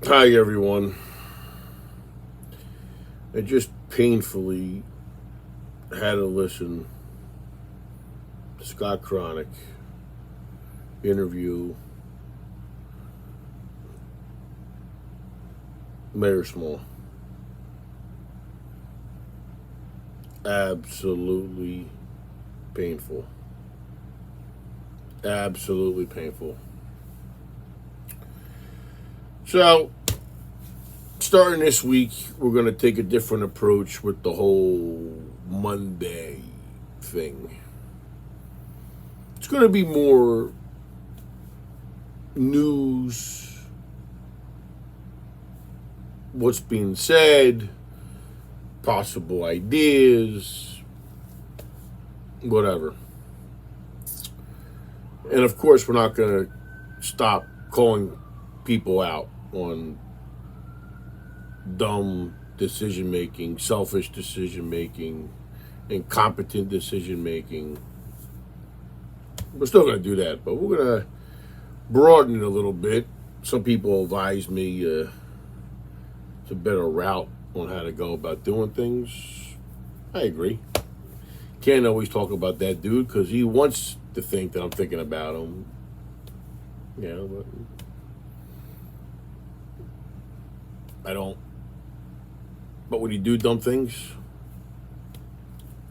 Hi, everyone. I just painfully had to listen to Scott Cronick interview Mayor Small. Absolutely painful. Absolutely painful. So, starting this week, we're going to take a different approach with the whole Monday thing. It's going to be more news, what's being said, possible ideas, whatever. And of course, we're not going to stop calling people out on dumb decision making, selfish decision making, incompetent decision making. We're still going to do that, but we're going to broaden it a little bit. Some people advise me it's a better route on how to go about doing things. I agree. Can't always talk about that dude because he wants to think that I'm thinking about him. But I don't. But when you do dumb things,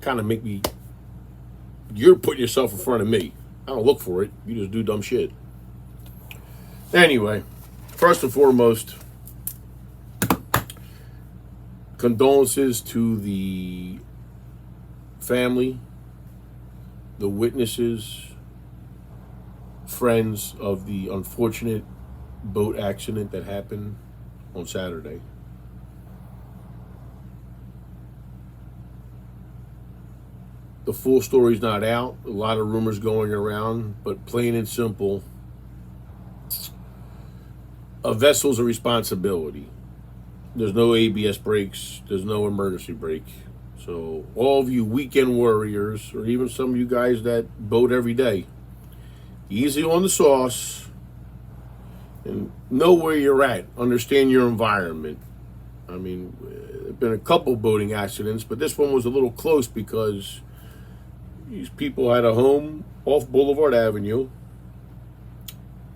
kind of make me. You're putting yourself in front of me. I don't look for it. You just do dumb shit. Anyway, first and foremost, condolences to the family, the witnesses, friends of the unfortunate boat accident that happened on Saturday. The full story's not out. A lot of rumors going around, but plain and simple, a vessel's a responsibility. There's no ABS brakes. There's no emergency brake. So all of you weekend warriors, or even some of you guys that boat every day, easy on the sauce and know where you're at. Understand your environment. I mean, there have been a couple boating accidents, but this one was a little close because these people had a home off Boulevard Avenue.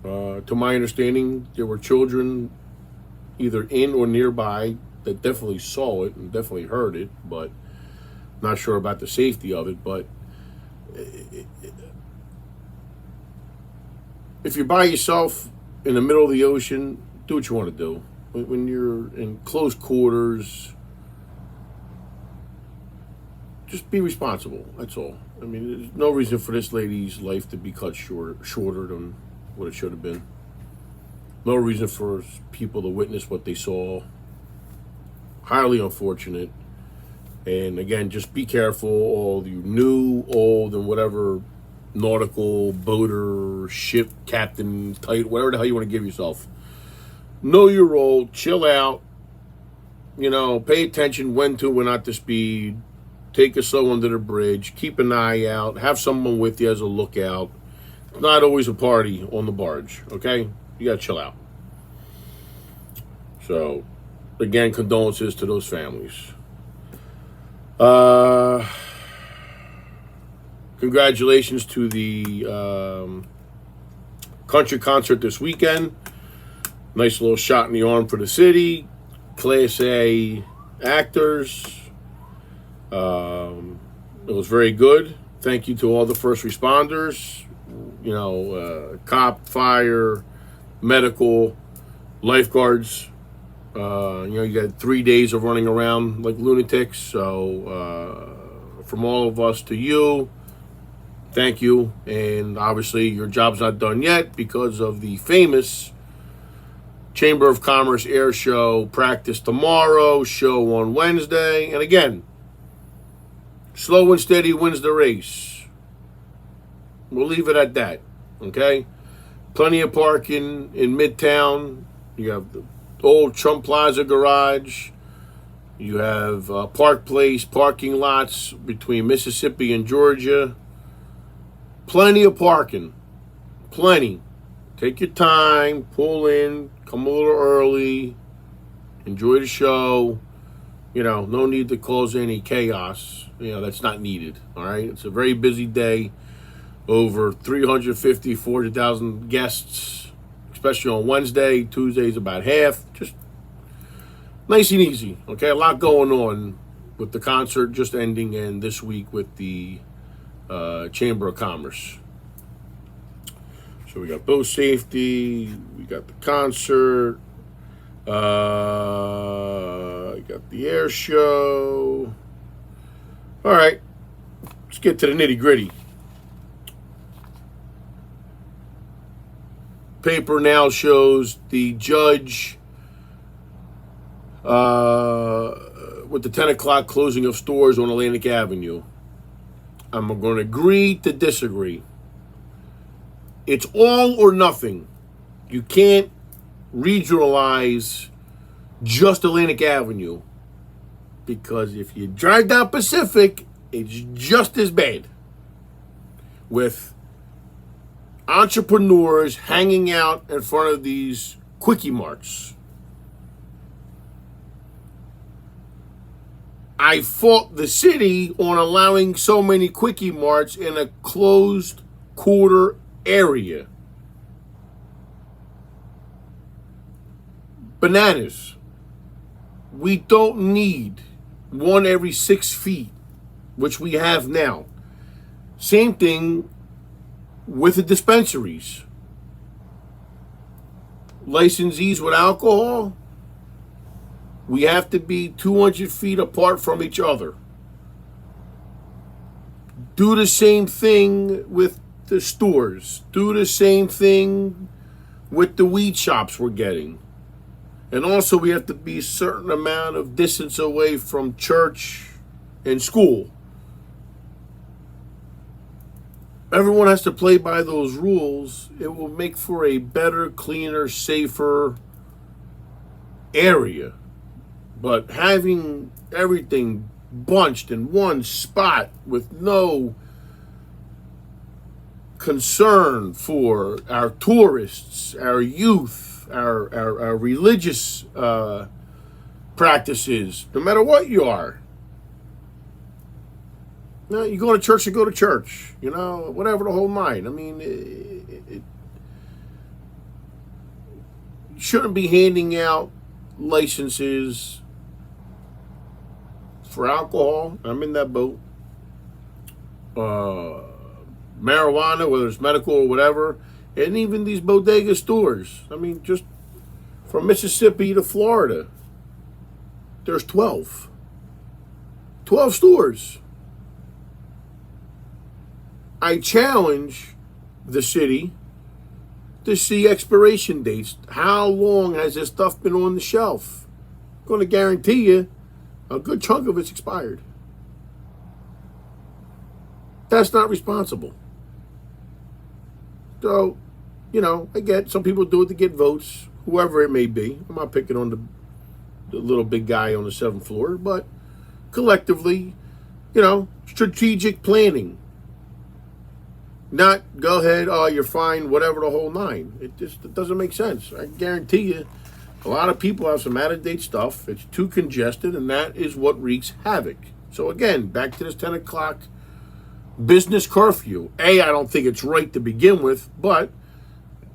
To my understanding, there were children either in or nearby that definitely saw it and definitely heard it, but not sure about the safety of it. But if you're by yourself in the middle of the ocean, do what you want to do. When you're in close quarters, just be responsible. That's all. I mean, there's no reason for this lady's life to be cut shorter than what it should have been. No reason for people to witness what they saw. Highly unfortunate. And again, just be careful, all you new, old, and whatever nautical, boater, ship captain, title, whatever the hell you want to give yourself. Know your role, chill out, pay attention when to, when not to speed, take it slow under the bridge, keep an eye out, have someone with you as a lookout. It's not always a party on the barge, okay? You gotta chill out. So, again, condolences to those families. Congratulations to the country concert this weekend. Nice little shot in the arm for the city. Class A actors. It was very good. Thank you to all the first responders. Cop, fire, medical, lifeguards. You got 3 days of running around like lunatics. So, from all of us to you, thank you. And obviously, your job's not done yet because of the famous Chamber of Commerce air show. Practice tomorrow, show on Wednesday. And again, slow and steady wins the race. We'll leave it at that, okay? Plenty of parking in Midtown. You have the old Trump Plaza garage. You have Park Place, parking lots between Mississippi and Georgia. Plenty of parking. Plenty. Take your time, pull in, come a little early, enjoy the show. No need to cause any chaos. That's not needed. All right. It's a very busy day. Over 350, 400,000 guests, especially on Wednesday. Tuesday's about half. Just nice and easy. Okay. A lot going on with the concert just ending and this week with the Chamber of Commerce. So we got boat safety, we got the concert, we got the air show. All right, let's get to the nitty gritty. Paper now shows the judge with the 10 o'clock closing of stores on Atlantic Avenue. I'm going to agree to disagree. It's all or nothing. You can't regionalize just Atlantic Avenue, because if you drive down Pacific, it's just as bad with entrepreneurs hanging out in front of these quickie marts. I fault the city on allowing so many quickie marts in a closed quarter area. Bananas. We don't need one every 6 feet, which we have now. Same thing with the dispensaries. Licensees with alcohol, we have to be 200 feet apart from each other. Do the same thing with the stores. Do the same thing with the weed shops we're getting. And also we have to be a certain amount of distance away from church and school. Everyone has to play by those rules. It will make for a better, cleaner, safer area. But having everything bunched in one spot with no concern for our tourists, our youth, our religious practices, no matter what you are. No, you go to church, you go to church. Whatever the whole nine. I mean, it shouldn't be handing out licenses for alcohol. I'm in that boat. Marijuana, whether it's medical or whatever, and even these bodega stores. I mean, just from Mississippi to Florida, there's 12 stores. I challenge the city to see expiration dates. How long has this stuff been on the shelf? I'm going to guarantee you a good chunk of it's expired. That's not responsible. So, I get some people do it to get votes, whoever it may be. I'm not picking on the little big guy on the 7th floor, but collectively, strategic planning. Not go ahead, oh, you're fine, whatever the whole nine. It doesn't make sense. I guarantee you, a lot of people have some out-of-date stuff. It's too congested, and that is what wreaks havoc. So again, back to this 10 o'clock business curfew. I don't think it's right to begin with, but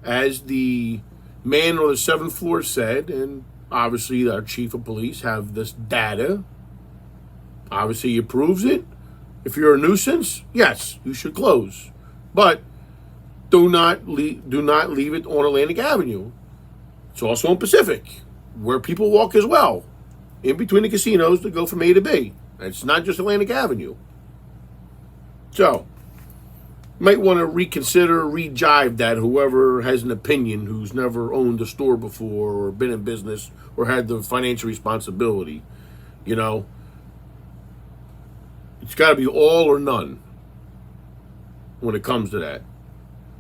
as the man on the 7th floor said, and obviously our chief of police have this data, obviously he approves it. If you're a nuisance, yes, you should close. But do not leave it on Atlantic Avenue. It's also on Pacific, where people walk as well, in between the casinos to go from A to B. It's not just Atlantic Avenue. So, might want to reconsider, rejive that, whoever has an opinion, who's never owned a store before or been in business or had the financial responsibility. It's got to be all or none when it comes to that.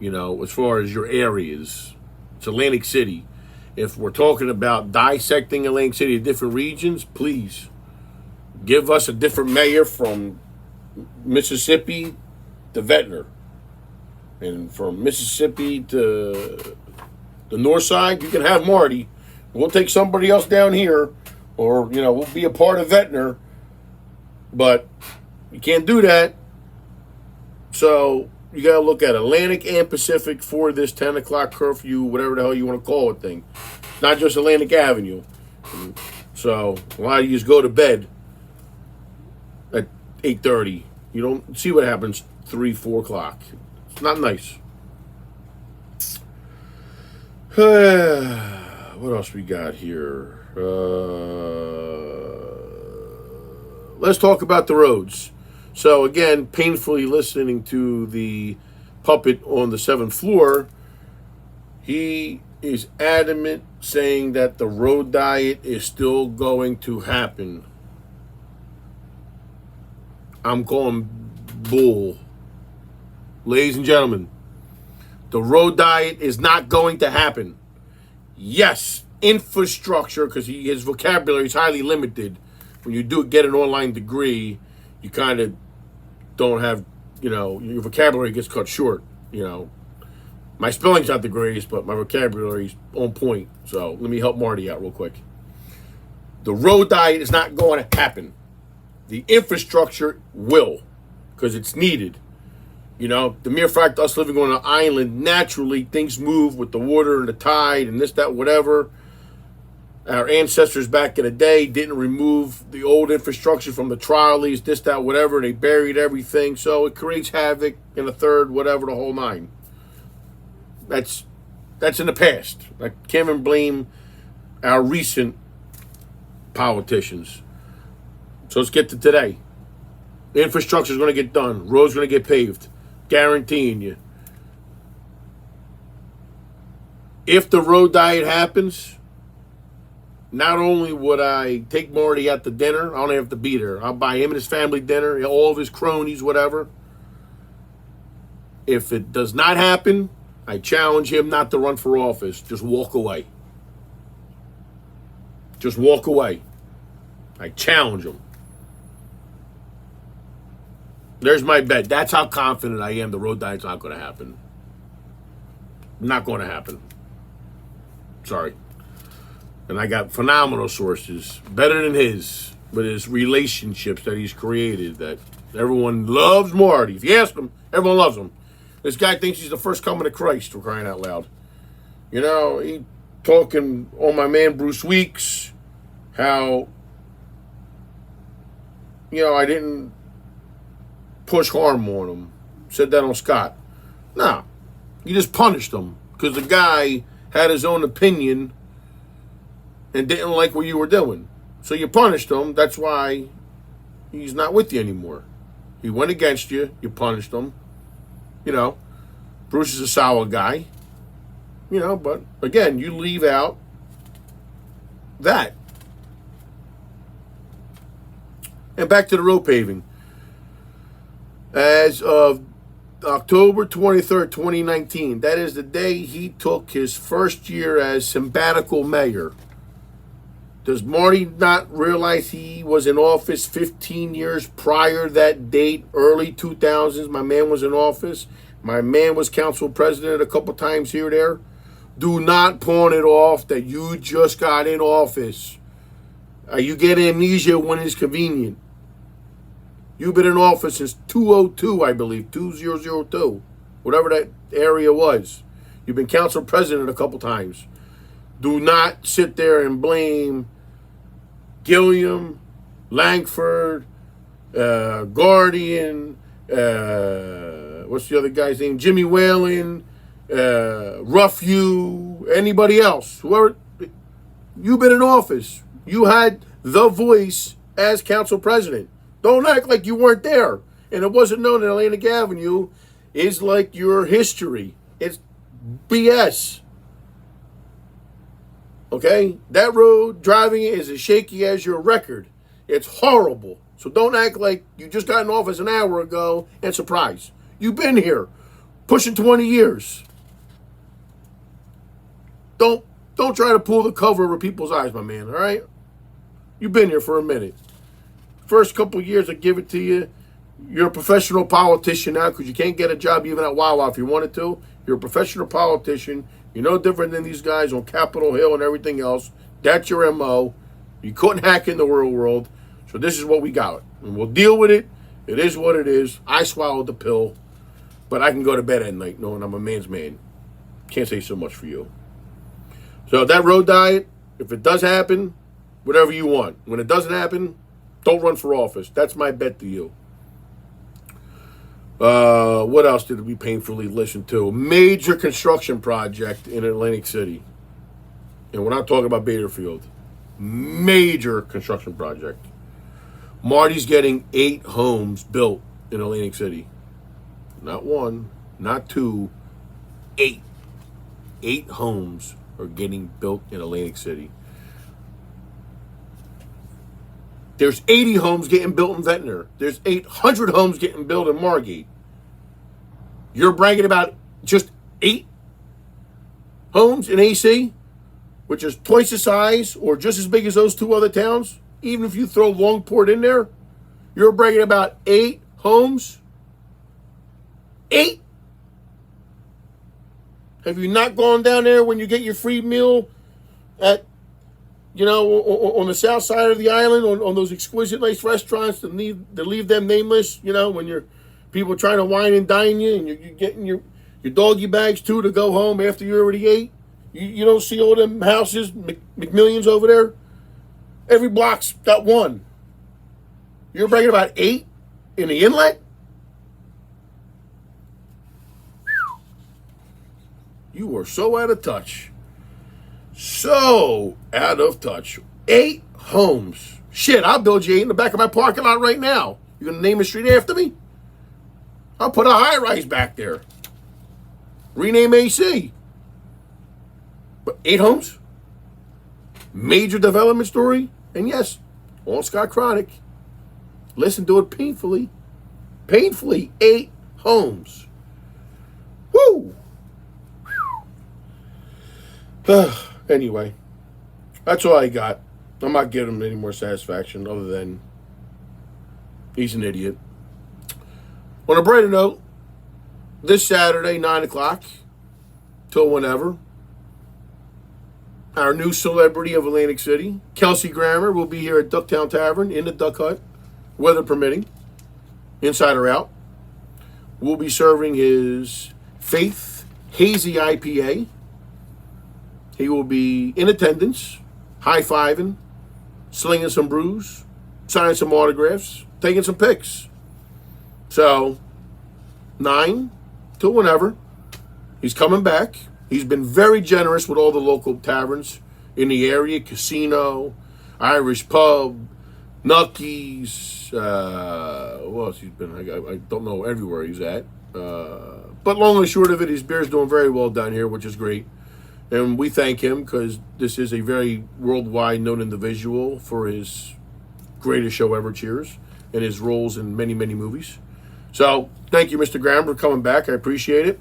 As far as your areas. It's Atlantic City. If we're talking about dissecting Atlantic City to different regions, please give us a different mayor from Mississippi to Ventnor, and from Mississippi to The north side, you can have Marty. We'll take somebody else down here, or, we'll be a part of Ventnor. But you can't do that. So you got to look at Atlantic and Pacific for this 10 o'clock curfew, whatever the hell you want to call it thing. Not just Atlantic Avenue. So a lot of you just go to bed at 8:30. You don't see what happens 3, 4 o'clock. It's not nice. What else we got here? Let's talk about the roads. So again, painfully listening to the puppet on the 7th floor, he is adamant saying that the road diet is still going to happen. I'm calling bull. Ladies and gentlemen, the road diet is not going to happen. Yes, infrastructure, because his vocabulary is highly limited. When you do get an online degree, you kind of don't have, your vocabulary gets cut short, My spelling's not the greatest, but my vocabulary's on point. So let me help Marty out real quick. The road diet is not going to happen. The infrastructure will, because it's needed. The mere fact us living on an island, naturally things move with the water and the tide and this, that, whatever. Our ancestors back in the day didn't remove the old infrastructure from the trolleys, this, that, whatever. They buried everything. So it creates havoc in a third, whatever, the whole nine. That's in the past. I can't even blame our recent politicians. So let's get to today. The infrastructure is going to get done. Roads going to get paved. Guaranteeing you. If the road diet happens, not only would I take Marty out to dinner, I don't have to be there. I'll buy him and his family dinner, all of his cronies, whatever. If it does not happen, I challenge him not to run for office. Just walk away. Just walk away. I challenge him. There's my bet. That's how confident I am the road diet's not going to happen. Not going to happen. Sorry. And I got phenomenal sources, better than his, but his relationships that he's created, that everyone loves Marty. If you ask him, everyone loves him. This guy thinks he's the first coming of Christ, for crying out loud. He talking on my man Bruce Weeks, how, I didn't push harm on him. Said that on Scott. No, you just punished him because the guy had his own opinion and didn't like what you were doing. So you punished him. That's why he's not with you anymore. He went against you. You punished him. Bruce is a sour guy. But again, you leave out that. And back to the road paving. As of October 23rd, 2019, that is the day he took his first year as sabbatical mayor. Does Marty not realize he was in office 15 years prior that date, early 2000s? My man was in office. My man was council president a couple times here or there. Do not pawn it off that you just got in office. You get amnesia when it's convenient. You've been in office since 2002, I believe, 2002, whatever that area was. You've been council president a couple times. Do not sit there and blame Gilliam, Langford, Guardian, what's the other guy's name? Jimmy Whalen, Rough anybody else. Whoever. You've been in office. You had the voice as council president. Don't act like you weren't there. And it wasn't known that Atlantic Avenue is like your history. It's BS. Okay? That road, driving it is as shaky as your record. It's horrible. So don't act like you just got in office an hour ago and surprised. You've been here pushing 20 years. Don't try to pull the cover over people's eyes, my man, all right? You've been here for a minute. First couple of years, I give it to you. You're a professional politician now because you can't get a job even at Wawa if you wanted to. You're a professional politician. You're no different than these guys on Capitol Hill and everything else. That's your MO. You couldn't hack in the real world. So this is what we got. And we'll deal with it. It is what it is. I swallowed the pill. But I can go to bed at night knowing I'm a man's man. Can't say so much for you. So that road diet, if it does happen, whatever you want. When it doesn't happen, don't run for office. That's my bet to you. What else did we painfully listen to? Major construction project in Atlantic City. And we're not talking about Baderfield. Major construction project. Marty's getting 8 homes built in Atlantic City. Not 1, not 2, 8. 8 homes are getting built in Atlantic City. There's 80 homes getting built in Ventnor. There's 800 homes getting built in Margate. You're bragging about just 8 homes in AC, which is twice the size or just as big as those 2 other towns. Even if you throw Longport in there, you're bragging about 8 homes. 8? Have you not gone down there when you get your free meal at, on the south side of the island, on those exquisite nice restaurants that leave them nameless, when you're people trying to wine and dine you and you're getting your doggy bags too to go home after you already ate? You don't see all them houses, McMillions over there? Every block's got 1. You're bragging about 8 in the inlet? You are so out of touch. So out of touch. 8 homes. Shit, I'll build you 8 in the back of my parking lot right now. You gonna name a street after me? I'll put a high-rise back there. Rename AC. But 8 homes? Major development story? And yes, on Scott Chronic. Listen to it painfully. Painfully, 8 homes. Woo! Anyway, that's all I got. I'm not giving him any more satisfaction other than he's an idiot. On a brighter note, this Saturday, 9 o'clock, till whenever, our new celebrity of Atlantic City, Kelsey Grammer, will be here at Ducktown Tavern in the Duck Hut, weather permitting, inside or out. We'll be serving his Faith Hazy IPA. He will be in attendance, high-fiving, slinging some brews, signing some autographs, taking some pics. So, 9 till whenever. He's coming back. He's been very generous with all the local taverns in the area, Casino, Irish Pub, Nucky's, what else he's been? I don't know everywhere he's at. But long and short of it, his beer's doing very well down here, which is great. And we thank him because this is a very worldwide known individual for his greatest show ever, Cheers, and his roles in many, many movies. So thank you, Mr. Graham, for coming back. I appreciate it.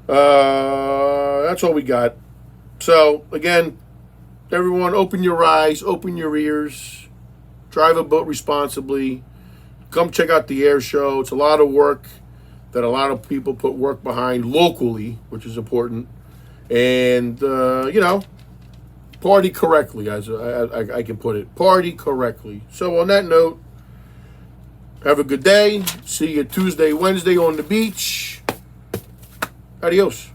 That's all we got. So, again, everyone, open your eyes, open your ears, drive a boat responsibly, come check out the air show. It's a lot of work that a lot of people put work behind locally, which is important. And, party correctly, as I can put it. Party correctly. So on that note, have a good day. See you Tuesday, Wednesday on the beach. Adios.